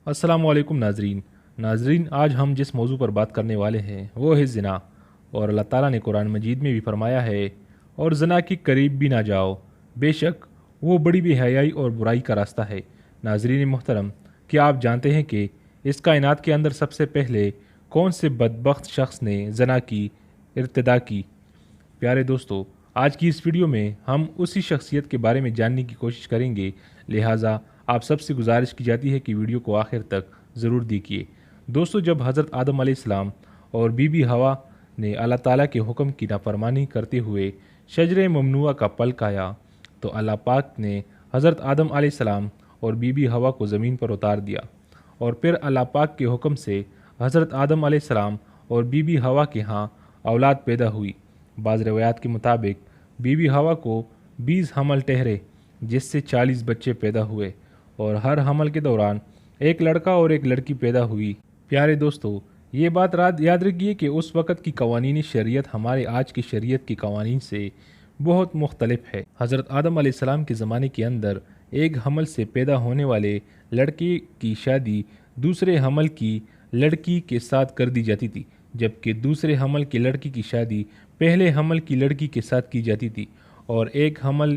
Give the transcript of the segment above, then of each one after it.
السلام علیکم ناظرین آج ہم جس موضوع پر بات کرنے والے ہیں وہ ہے زنا، اور اللہ تعالیٰ نے قرآن مجید میں بھی فرمایا ہے اور زنا کے قریب بھی نہ جاؤ، بے شک وہ بڑی بے حیائی اور برائی کا راستہ ہے۔ ناظرین محترم، کیا آپ جانتے ہیں کہ اس کائنات کے اندر سب سے پہلے کون سے بدبخت شخص نے زنا کی ارتدا کی؟ پیارے دوستو، آج کی اس ویڈیو میں ہم اسی شخصیت کے بارے میں جاننے کی کوشش کریں گے، لہٰذا آپ سب سے گزارش کی جاتی ہے کہ ویڈیو کو آخر تک ضرور دیکھیے۔ دوستو، جب حضرت آدم علیہ السلام اور بی بی حوا نے اللہ تعالیٰ کے حکم کی نافرمانی کرتے ہوئے شجر ممنوعہ کا پھل کھایا تو اللہ پاک نے حضرت آدم علیہ السلام اور بی بی حوا کو زمین پر اتار دیا، اور پھر اللہ پاک کے حکم سے حضرت آدم علیہ السلام اور بی بی حوا کے ہاں اولاد پیدا ہوئی۔ بعض روایات کے مطابق بی بی حوا کو 20 حمل ٹھہرے، جس سے 40 بچے پیدا ہوئے، اور ہر حمل کے دوران ایک لڑکا اور ایک لڑکی پیدا ہوئی۔ پیارے دوستو، یہ بات یاد رکھیے کہ اس وقت کی قوانین شریعت ہمارے آج کی شریعت کی قوانین سے بہت مختلف ہے۔ حضرت آدم علیہ السلام کے زمانے کے اندر ایک حمل سے پیدا ہونے والے لڑکے کی شادی دوسرے حمل کی لڑکی کے ساتھ کر دی جاتی تھی، جبکہ دوسرے حمل کی لڑکی کی شادی پہلے حمل کی لڑکی کے ساتھ کی جاتی تھی، اور ایک حمل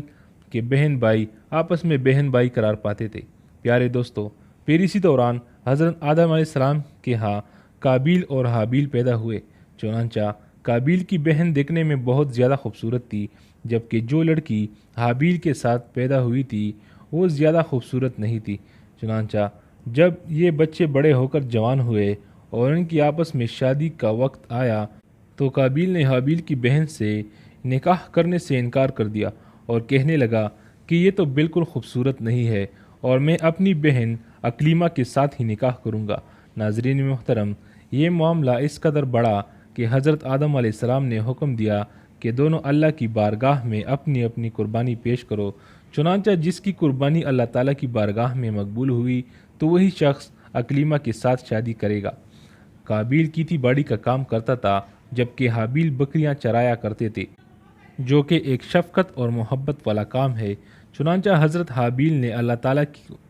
کے بہن بھائی آپس میں بہن بھائی قرار پاتے تھے۔ پیارے دوستو، پھر اسی دوران حضرت آدم علیہ السلام کے ہاں قابیل اور حابیل پیدا ہوئے۔ چنانچہ قابیل کی بہن دیکھنے میں بہت زیادہ خوبصورت تھی، جبکہ جو لڑکی حابیل کے ساتھ پیدا ہوئی تھی وہ زیادہ خوبصورت نہیں تھی۔ چنانچہ جب یہ بچے بڑے ہو کر جوان ہوئے اور ان کی آپس میں شادی کا وقت آیا تو قابیل نے حابیل کی بہن سے نکاح کرنے سے انکار کر دیا اور کہنے لگا کہ یہ تو بالکل خوبصورت نہیں ہے اور میں اپنی بہن اکلیمہ کے ساتھ ہی نکاح کروں گا۔ ناظرین محترم، یہ معاملہ اس قدر بڑا کہ حضرت آدم علیہ السلام نے حکم دیا کہ دونوں اللہ کی بارگاہ میں اپنی اپنی قربانی پیش کرو۔ چنانچہ جس کی قربانی اللہ تعالیٰ کی بارگاہ میں مقبول ہوئی تو وہی شخص اکلیمہ کے ساتھ شادی کرے گا۔ قابیل کھیتی باڑی کا کام کرتا تھا، جبکہ حابیل بکریاں چرایا کرتے تھے، جو کہ ایک شفقت اور محبت والا کام ہے۔ چنانچہ حضرت حابیل نے اللہ تعالیٰ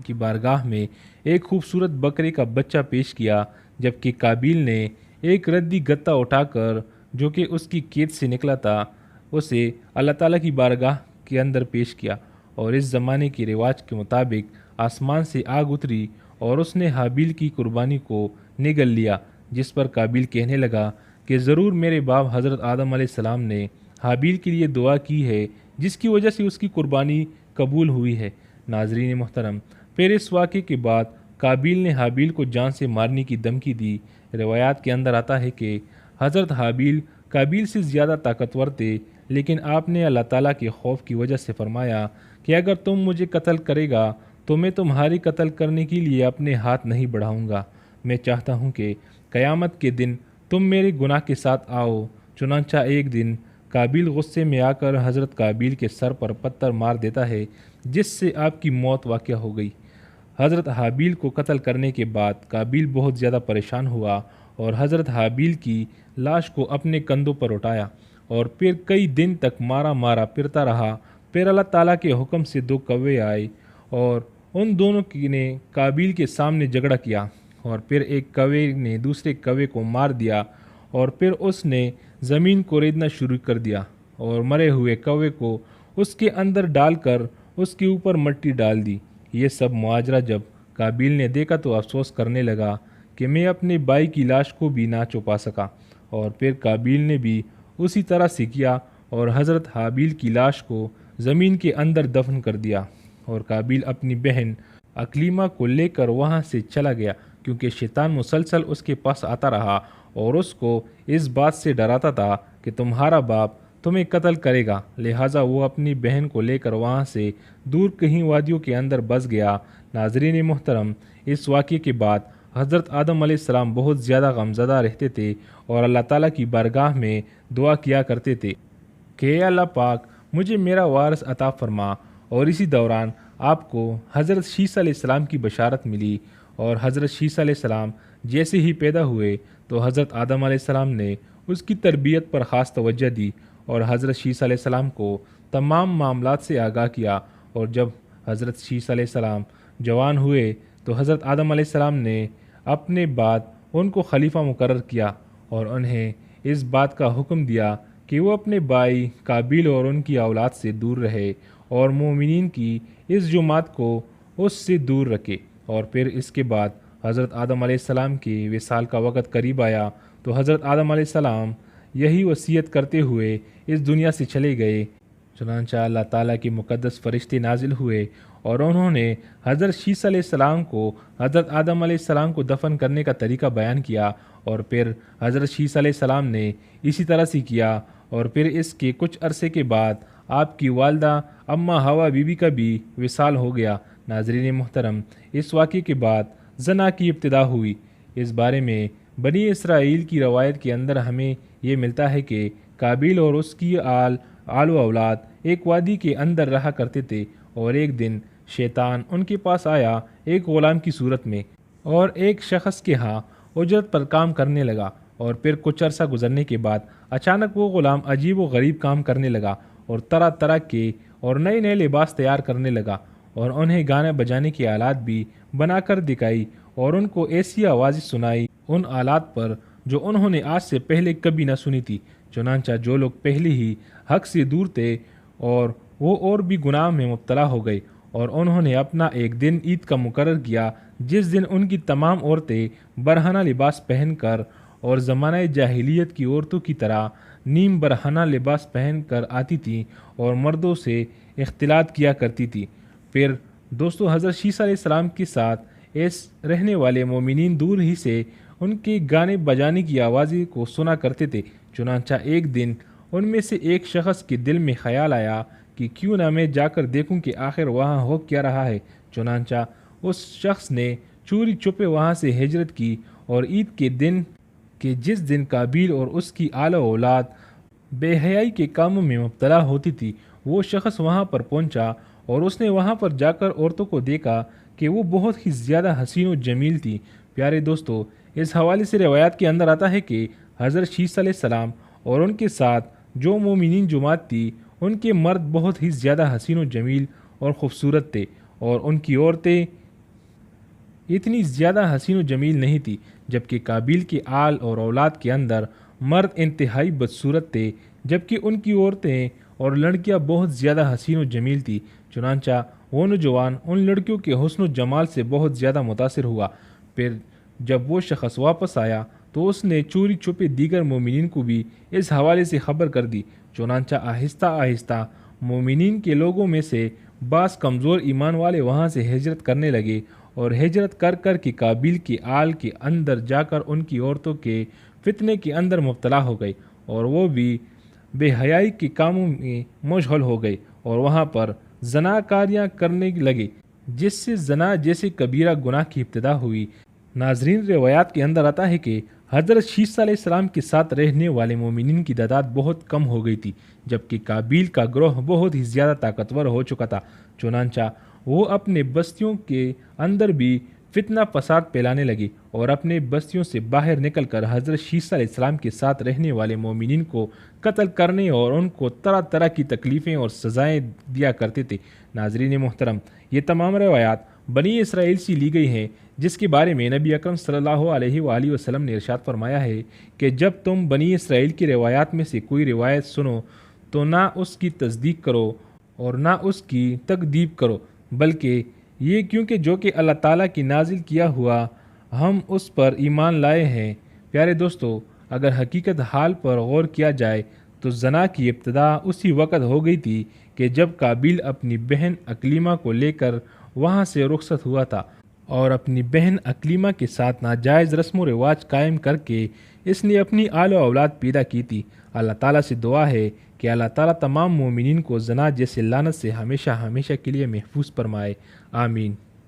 کی بارگاہ میں ایک خوبصورت بکرے کا بچہ پیش کیا، جبکہ قابیل نے ایک ردی گتا اٹھا کر جو کہ اس کی کھیت سے نکلا تھا اسے اللہ تعالیٰ کی بارگاہ کے اندر پیش کیا، اور اس زمانے کے رواج کے مطابق آسمان سے آگ اتری اور اس نے حابیل کی قربانی کو نگل لیا، جس پر قابیل کہنے لگا کہ ضرور میرے باپ حضرت آدم علیہ السلام نے حابیل کے لیے دعا کی ہے، جس کی وجہ سے اس کی قربانی قبول ہوئی ہے۔ ناظرین محترم، پھر اس واقعے کے بعد قابیل نے حابیل کو جان سے مارنے کی دھمکی دی۔ روایات کے اندر آتا ہے کہ حضرت حابیل قابیل سے زیادہ طاقتور تھے، لیکن آپ نے اللہ تعالیٰ کے خوف کی وجہ سے فرمایا کہ اگر تم مجھے قتل کرے گا تو میں تمہاری قتل کرنے کے لیے اپنے ہاتھ نہیں بڑھاؤں گا۔ میں چاہتا ہوں کہ قیامت کے دن تم میرے گناہ کے ساتھ آؤ۔ چنانچہ ایک دن قابیل غصے میں آ کر حضرت قابیل کے سر پر پتھر مار دیتا ہے، جس سے آپ کی موت واقع ہو گئی۔ حضرت حابیل کو قتل کرنے کے بعد قابیل بہت زیادہ پریشان ہوا اور حضرت حابیل کی لاش کو اپنے کندھوں پر اٹھایا اور پھر کئی دن تک مارا مارا پھرتا رہا۔ پھر اللہ تعالیٰ کے حکم سے 2 کوے آئے اور ان دونوں نے قابیل کے سامنے جھگڑا کیا، اور پھر ایک کوے نے دوسرے کوے کو مار دیا، اور پھر اس نے زمین کو ریدنا شروع کر دیا اور مرے ہوئے کوے کو اس کے اندر ڈال کر اس کے اوپر مٹی ڈال دی۔ یہ سب ماجرا جب قابیل نے دیکھا تو افسوس کرنے لگا کہ میں اپنے بھائی کی لاش کو بھی نہ چھپا سکا، اور پھر قابیل نے بھی اسی طرح سے کیا اور حضرت حابیل کی لاش کو زمین کے اندر دفن کر دیا، اور قابیل اپنی بہن اکلیمہ کو لے کر وہاں سے چلا گیا، کیونکہ شیطان مسلسل اس کے پاس آتا رہا اور اس کو اس بات سے ڈراتا تھا کہ تمہارا باپ تمہیں قتل کرے گا، لہٰذا وہ اپنی بہن کو لے کر وہاں سے دور کہیں وادیوں کے اندر بس گیا۔ ناظرین محترم، اس واقعے کے بعد حضرت آدم علیہ السلام بہت زیادہ غمزدہ رہتے تھے اور اللہ تعالیٰ کی بارگاہ میں دعا کیا کرتے تھے کہ اے اللہ پاک، مجھے میرا وارث عطا فرما۔ اور اسی دوران آپ کو حضرت شیس علیہ السلام کی بشارت ملی، اور حضرت شیس علیہ السلام جیسے ہی پیدا ہوئے تو حضرت آدم علیہ السلام نے اس کی تربیت پر خاص توجہ دی اور حضرت شیس علیہ السلام کو تمام معاملات سے آگاہ کیا، اور جب حضرت شیس علیہ السلام جوان ہوئے تو حضرت آدم علیہ السلام نے اپنے بعد ان کو خلیفہ مقرر کیا اور انہیں اس بات کا حکم دیا کہ وہ اپنے بھائی قابیل اور ان کی اولاد سے دور رہے اور مومنین کی اس جماعت کو اس سے دور رکھے۔ اور پھر اس کے بعد حضرت آدم علیہ السلام کے وصال کا وقت قریب آیا تو حضرت آدم علیہ السلام یہی وصیت کرتے ہوئے اس دنیا سے چلے گئے۔ چنانچہ اللہ تعالیٰ کے مقدس فرشتے نازل ہوئے اور انہوں نے حضرت شیس علیہ السلام کو حضرت آدم علیہ السلام کو دفن کرنے کا طریقہ بیان کیا، اور پھر حضرت شیس علیہ السلام نے اسی طرح سے کیا، اور پھر اس کے کچھ عرصے کے بعد آپ کی والدہ اماں حوا بی بی کا بھی وصال ہو گیا۔ ناظرین محترم، اس واقعے کے بعد زنا کی ابتدا ہوئی۔ اس بارے میں بنی اسرائیل کی روایت کے اندر ہمیں یہ ملتا ہے کہ قابیل اور اس کی آل و اولاد ایک وادی کے اندر رہا کرتے تھے، اور ایک دن شیطان ان کے پاس آیا ایک غلام کی صورت میں، اور ایک شخص کے ہاں اجرت پر کام کرنے لگا، اور پھر کچھ عرصہ گزرنے کے بعد اچانک وہ غلام عجیب و غریب کام کرنے لگا اور طرح طرح کے اور نئے نئے لباس تیار کرنے لگا، اور انہیں گانے بجانے کی آلات بھی بنا کر دکھائی، اور ان کو ایسی آوازیں سنائی ان آلات پر جو انہوں نے آج سے پہلے کبھی نہ سنی تھی۔ چنانچہ جو لوگ پہلے ہی حق سے دور تھے اور بھی گناہ میں مبتلا ہو گئے، اور انہوں نے اپنا ایک دن عید کا مقرر کیا جس دن ان کی تمام عورتیں برہنہ لباس پہن کر اور زمانہ جاہلیت کی عورتوں کی طرح نیم برہنہ لباس پہن کر آتی تھیں اور مردوں سے اختلاط کیا کرتی تھیں۔ پھر دوستو حضرت شیس علیہ السلام کے ساتھ ایس رہنے والے مومنین دور ہی سے ان کے گانے بجانے کی آوازیں کو سنا کرتے تھے۔ چنانچہ ایک دن ان میں سے ایک شخص کے دل میں خیال آیا کہ کیوں نہ میں جا کر دیکھوں کہ آخر وہاں ہو کیا رہا ہے۔ چنانچہ اس شخص نے چوری چھپے وہاں سے ہجرت کی، اور عید کے دن جس دن قابیل اور اس کی آل و اولاد بے حیائی کے کاموں میں مبتلا ہوتی تھی، وہ شخص وہاں پر پہنچا، اور اس نے وہاں پر جا کر عورتوں کو دیکھا کہ وہ بہت ہی زیادہ حسین و جمیل تھی۔ پیارے دوستو، اس حوالے سے روایات کے اندر آتا ہے کہ حضرت شیس علیہ السلام اور ان کے ساتھ جو مومنین جماعت تھی، ان کے مرد بہت ہی زیادہ حسین و جمیل اور خوبصورت تھے، اور ان کی عورتیں اتنی زیادہ حسین و جمیل نہیں تھی، جبکہ قابیل کے آل اور اولاد کے اندر مرد انتہائی بدصورت تھے، جبکہ ان کی عورتیں اور لڑکیاں بہت زیادہ حسین و جمیل تھی۔ چنانچہ وہ نوجوان ان لڑکیوں کے حسن و جمال سے بہت زیادہ متاثر ہوا۔ پھر جب وہ شخص واپس آیا تو اس نے چوری چھپے دیگر مومنین کو بھی اس حوالے سے خبر کر دی۔ چنانچہ آہستہ آہستہ مومنین کے لوگوں میں سے بعض کمزور ایمان والے وہاں سے ہجرت کرنے لگے، اور ہجرت کر کر کے قابیل کے آل کے اندر جا کر ان کی عورتوں کے فتنے کے اندر مبتلا ہو گئے، اور وہ بھی بے حیائی کے کاموں میں مشغول ہو گئے، اور وہاں پر زنا کاریاں کرنے لگے، جس سے زنا جیسے کبیرہ گناہ کی ابتدا ہوئی۔ ناظرین، روایات کے اندر آتا ہے کہ حضرت شیس علیہ السلام کے ساتھ رہنے والے مومنین کی تعداد بہت کم ہو گئی تھی، جبکہ قابیل کا گروہ بہت ہی زیادہ طاقتور ہو چکا تھا۔ چنانچہ وہ اپنے بستیوں کے اندر بھی فتنہ فساد پھیلانے لگے، اور اپنے بستیوں سے باہر نکل کر حضرت شیس علیہ السلام کے ساتھ رہنے والے مومنین کو قتل کرنے اور ان کو طرح طرح کی تکلیفیں اور سزائیں دیا کرتے تھے۔ ناظرین محترم، یہ تمام روایات بنی اسرائیل سے لی گئی ہیں، جس کے بارے میں نبی اکرم صلی اللہ علیہ وآلہ وسلم نے ارشاد فرمایا ہے کہ جب تم بنی اسرائیل کی روایات میں سے کوئی روایت سنو تو نہ اس کی تصدیق کرو اور نہ اس کی تکذیب کرو، بلکہ یہ کیونکہ جو کہ اللہ تعالیٰ کی نازل کیا ہوا ہم اس پر ایمان لائے ہیں۔ پیارے دوستو، اگر حقیقت حال پر غور کیا جائے تو زنا کی ابتدا اسی وقت ہو گئی تھی کہ جب قابیل اپنی بہن اکلیمہ کو لے کر وہاں سے رخصت ہوا تھا، اور اپنی بہن اکلیمہ کے ساتھ ناجائز رسم و رواج قائم کر کے اس نے اپنی آل و اولاد پیدا کی تھی۔ اللہ تعالیٰ سے دعا ہے کہ اللہ تعالیٰ تمام مومنین کو زنا جیسے لعنت سے ہمیشہ ہمیشہ کے لیے محفوظ فرمائے، آمین۔